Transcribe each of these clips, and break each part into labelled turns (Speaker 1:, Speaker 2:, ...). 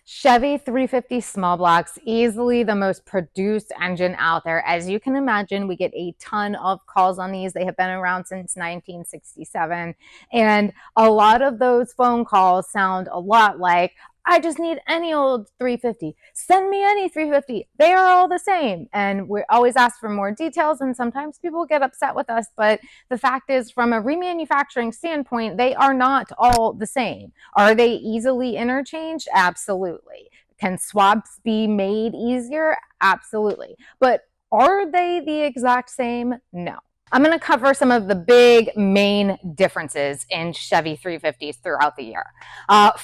Speaker 1: Chevy 350 small blocks, easily the most produced engine out there. As you can imagine, we get a ton of calls on these. They have been around since 1967. And a lot of those phone calls sound a lot like, I just need any old 350. Send me any 350. They are all the same. And we always ask for more details, and sometimes people get upset with us. But the fact is, from a remanufacturing standpoint, they are not all the same. Are they easily interchanged? Absolutely. Can swaps be made easier? Absolutely. But are they the exact same? No. I'm going to cover some of the big main differences in Chevy 350s throughout the year.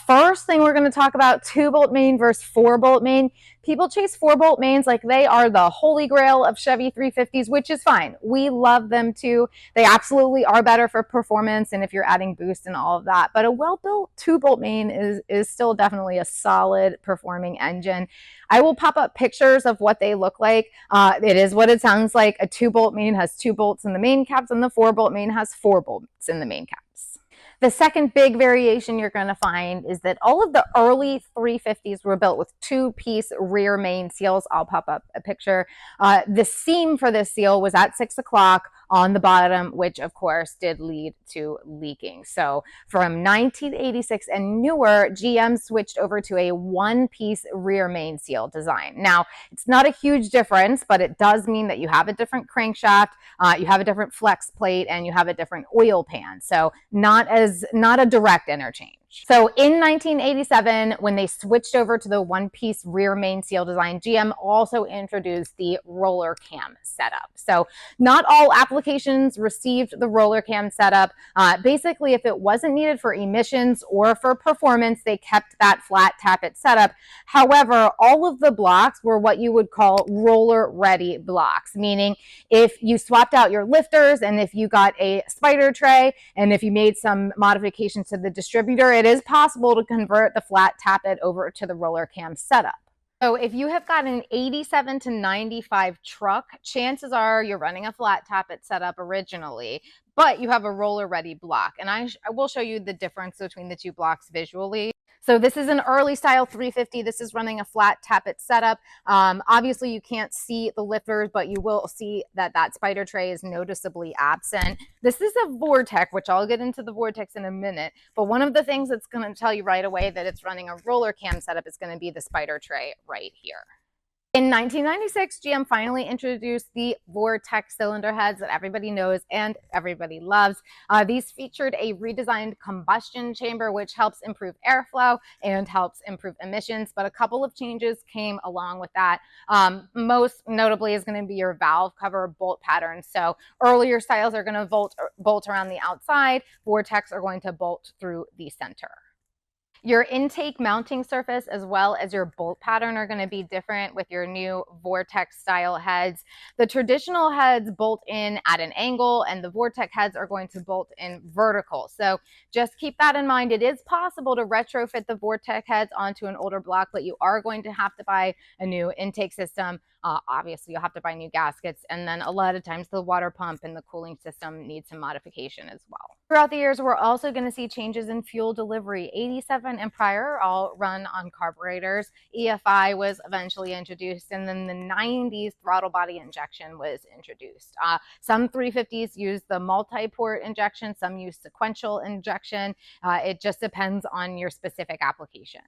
Speaker 1: First thing we're going to talk about, 2-bolt main versus 4-bolt main. People chase 4-bolt mains like they are the holy grail of Chevy 350s, which is fine. We love them too. They absolutely are better for performance and if you're adding boost and all of that. But a well-built 2-bolt main is still definitely a solid performing engine. I will pop up pictures of what they look like. It is what it sounds like. A 2-bolt main has 2 bolts in the main caps, and the 4-bolt main has 4 bolts in the main caps. The second big variation you're going to find is that all of the early 350s were built with 2-piece rear main seals. I'll pop up a picture. The seam for this seal was at 6 o'clock on the bottom, which of course did lead to leaking. So from 1986 and newer, GM switched over to a 1-piece rear main seal design. Now, it's not a huge difference, but it does mean that you have a different crankshaft, you have a different flex plate, and you have a different oil pan. So not a direct interchange. So in 1987, when they switched over to the 1-piece rear main seal design, GM also introduced the roller cam setup. So not all applications received the roller cam setup. Basically, if it wasn't needed for emissions or for performance, they kept that flat tappet setup. However, all of the blocks were what you would call roller ready blocks, meaning if you swapped out your lifters and if you got a spider tray and if you made some modifications to the distributor, it is possible to convert the flat tappet over to the roller cam setup. So if you have got an 87 to 95 truck, chances are you're running a flat tappet setup originally, but you have a roller ready block. And I will show you the difference between the two blocks visually. So this is an early style 350. This is running a flat tappet setup. Obviously you can't see the lifters, but you will see that that spider tray is noticeably absent. This is a Vortec, which I'll get into the Vortex in a minute. But one of the things that's going to tell you right away that it's running a roller cam setup is going to be the spider tray right here. In 1996, GM finally introduced the Vortec cylinder heads that everybody knows and everybody loves. These featured a redesigned combustion chamber, which helps improve airflow and helps improve emissions. But a couple of changes came along with that. Most notably is going to be your valve cover bolt pattern. So earlier styles are going to bolt around the outside. Vortecs are going to bolt through the center. Your intake mounting surface as well as your bolt pattern are going to be different with your new Vortex style heads. The traditional heads bolt in at an angle and the Vortex heads are going to bolt in vertical. So just keep that in mind. It is possible to retrofit the Vortex heads onto an older block, but you are going to have to buy a new intake system. Obviously, you'll have to buy new gaskets, and then a lot of times the water pump and the cooling system need some modification as well. Throughout the years, we're also going to see changes in fuel delivery. 87 and prior all run on carburetors. EFI was eventually introduced, and then the 90s throttle body injection was introduced. Some 350s use the multi-port injection, some use sequential injection. It just depends on your specific application.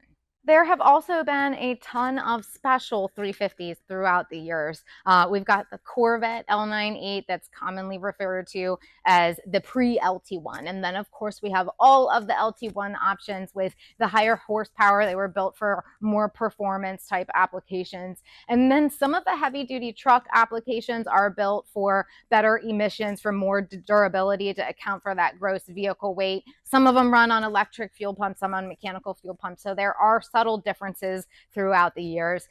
Speaker 1: There have also been a ton of special 350s throughout the years. We've got the Corvette L98 that's commonly referred to as the pre-LT1. And then, of course, we have all of the LT1 options with the higher horsepower. They were built for more performance type applications. And then some of the heavy-duty truck applications are built for better emissions, for more durability to account for that gross vehicle weight. Some of them run on electric fuel pumps, some on mechanical fuel pumps. So there are subtle differences throughout the years.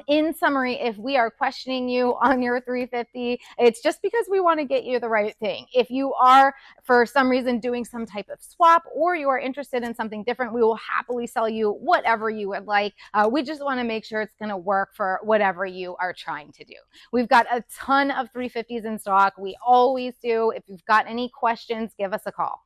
Speaker 1: In summary, if we are questioning you on your 350, it's just because we want to get you the right thing. If you are, for some reason, doing some type of swap or you are interested in something different, we will happily sell you whatever you would like. We just want to make sure it's going to work for whatever you are trying to do. We've got a ton of 350s in stock. We always do. If you've got any questions, give us a call.